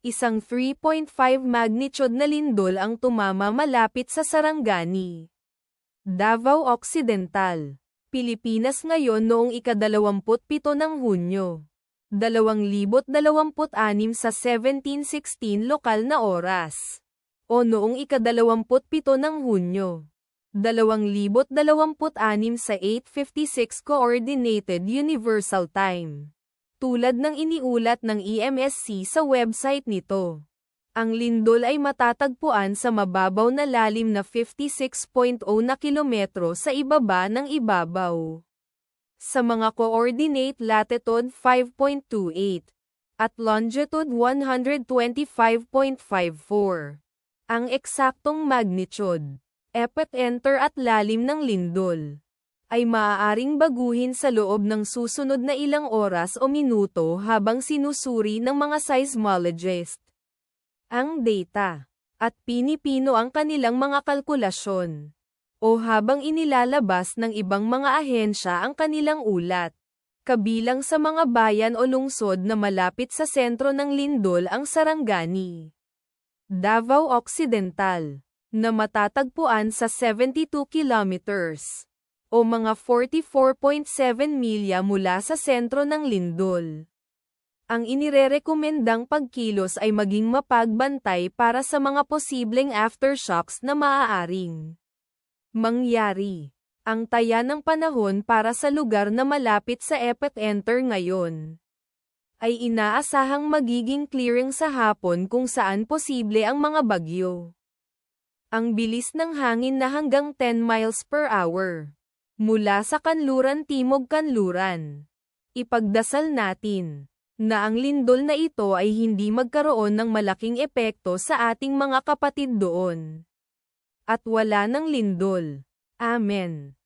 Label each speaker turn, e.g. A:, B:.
A: Isang 3.5 magnitude na lindol ang tumama malapit sa Sarangani, Davao Occidental, Pilipinas ngayon noong ika-27 ng Hunyo, 2026 sa 17:16 lokal na oras, o noong ika-27 ng Hunyo, 2026 sa 8:56 Coordinated Universal Time. Tulad ng iniulat ng EMSC sa website nito, ang lindol ay matatagpuan sa mababaw na lalim na 56.0 na kilometro sa ibaba ng ibabaw. Sa mga coordinate latitude 5.28 at longitude 125.54. Ang eksaktong magnitude, epicenter at lalim ng lindol ay maaaring baguhin sa loob ng susunod na ilang oras o minuto habang sinusuri ng mga seismologist ang data, at pinipino ang kanilang mga kalkulasyon, o habang inilalabas ng ibang mga ahensya ang kanilang ulat. Kabilang sa mga bayan o lungsod na malapit sa sentro ng lindol ang Sarangani, Davao Occidental, na matatagpuan sa 72 kilometers o mga 44.7 milya mula sa sentro ng lindol. Ang inirerekomendang pagkilos ay maging mapagbantay para sa mga posibleng aftershocks na maaaring mangyari. Ang taya ng panahon para sa lugar na malapit sa epicenter ngayon ay inaasahang magiging clearing sa hapon kung saan posible ang mga bagyo. Ang bilis ng hangin na hanggang 10 miles per hour mula sa kanluran timog kanluran. Ipagdasal natin na ang lindol na ito ay hindi magkaroon ng malaking epekto sa ating mga kapatid doon. At wala ng lindol. Amen.